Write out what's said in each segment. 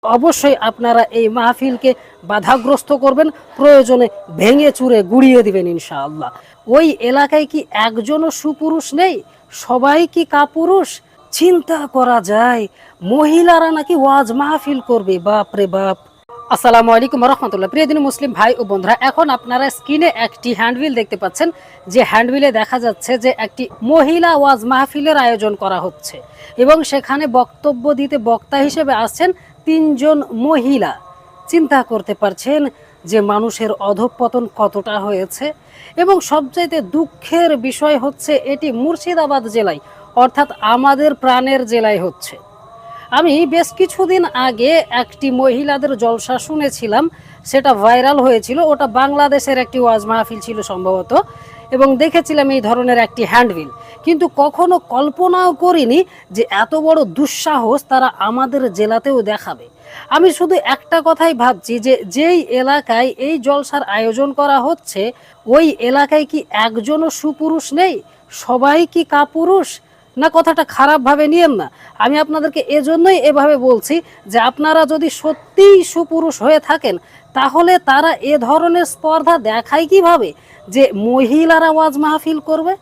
অবশ্যই আপনারা এই মাহফিলকে বাধাগ্রস্ত করবেন, প্রয়োজনে ভেঙে চুরে গুড়িয়ে দিবেন ইনশাআল্লাহ। ওই এলাকায় কি একজনও সুপুরুষ নেই? সবাই কি কাপুরুষ? চিন্তা করা যায় মহিলারা নাকি ওয়াজ মাহফিল করবে। বাপ রে বাপ। আসসালামু আলাইকুম রহমতুল্লাহ। প্রিয় দিন মুসলিম ভাই ও বন্ধুরা, এখন আপনারা স্ক্রিনে একটি হ্যান্ডবিল দেখতে পাচ্ছেন, যে হ্যান্ডবিলে দেখা যাচ্ছে যে একটি মহিলা ওয়াজ মাহফিলের আয়োজন করা হচ্ছে এবং সেখানে বক্তব্য দিতে বক্তা হিসেবে আসছেন 3 জন মহিলা। চিন্তা করতে পারছেন যে মানুষের অধঃপতন কতটা হয়েছে। এবং সবচাইতে দুঃখের বিষয় হচ্ছে এটি মুর্শিদাবাদ জেলায়, অর্থাৎ আমাদের প্রাণের জেলায় হচ্ছে। আমি বেশ কিছুদিন আগে একটি মহিলাদের জলসা শুনেছিলাম, সেটা ভাইরাল হয়েছিল। ওটা বাংলাদেশের একটি ওয়াজ মাহফিল ছিল সম্ভবত, এবং দেখেছিলাম এই ধরনের একটি হ্যান্ডবিল। কিন্তু কখনো কল্পনাও করিনি যে এত বড় দুঃসাহস তারা আমাদের জেলাতেও দেখাবে। আমি শুধু একটা কথাই ভাবছি যে যেই এলাকায় এই জলসার আয়োজন করা হচ্ছে, ওই এলাকায় কি একজনও সুপুরুষ নেই? সবাই কি কাপুরুষ? না, কথাটা খারাপভাবে নিয়েন না। আমি আপনাদেরকে এজন্যই এভাবে বলছি যে আপনারা যদি সত্যিই সুপুরুষ হয়ে থাকেন, তাহলে তারা এ ধরনের স্পর্ধা দেখায় কিভাবে যে মহিলারা ওয়াজ মাহফিল করবে।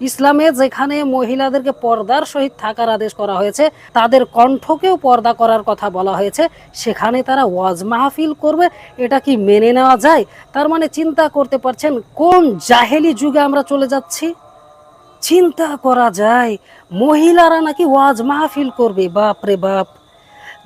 ইসলামে যেখানে মহিলাদেরকে পর্দার সহিত থাকার আদেশ করা হয়েছে, তাদের কণ্ঠকেও পর্দা করার কথা বলা হয়েছে, সেখানে তারা ওয়াজ মাহফিল করবে, এটা কি মেনে নেওয়া যায়? তার মানে চিন্তা করতে পারছেন কোন জাহেলি যুগে আমরা চলে যাচ্ছি। চিন্তা করা যায় মহিলারা নাকি ওয়াজ মাহফিল করবে। বাপ রে বাপ।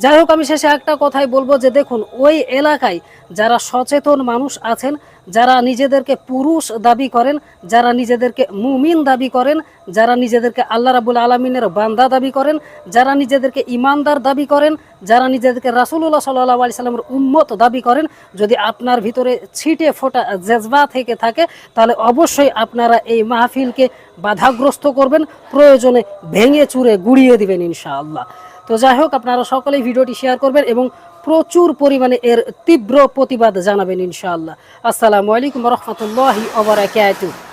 যাই হোক, আমি শেষে একটা কথাই বলবো যে দেখুন, ওই এলাকায় যারা সচেতন মানুষ আছেন, যারা নিজেদেরকে পুরুষ দাবি করেন, যারা নিজেদেরকে মুমিন দাবি করেন, যারা নিজেদেরকে আল্লাহ রাব্বুল আলামিনের বান্দা দাবি করেন, যারা নিজেদেরকে ইমানদার দাবি করেন, যারা নিজেদেরকে রাসূলুল্লাহ সাল্লাল্লাহু আলাইহি সাল্লামের উম্মত দাবি করেন, যদি আপনার ভিতরে ছিটে ফোটা জজবা থেকে থাকে, তাহলে অবশ্যই আপনারা এই মাহফিলকে বাধাগ্রস্ত করবেন, প্রয়োজনে ভেঙে চুরে গুড়িয়ে দিবেন ইনশাআল্লাহ। তো যাই হোক, আপনারা সকলেই ভিডিওটি শেয়ার করবেন এবং প্রচুর পরিমাণে এর তীব্র প্রতিবাদ জানাবেন ইনশাআল্লাহ। আসসালামু আলাইকুম রহমতুল্লাহি ওয়া বারাকাতুহু।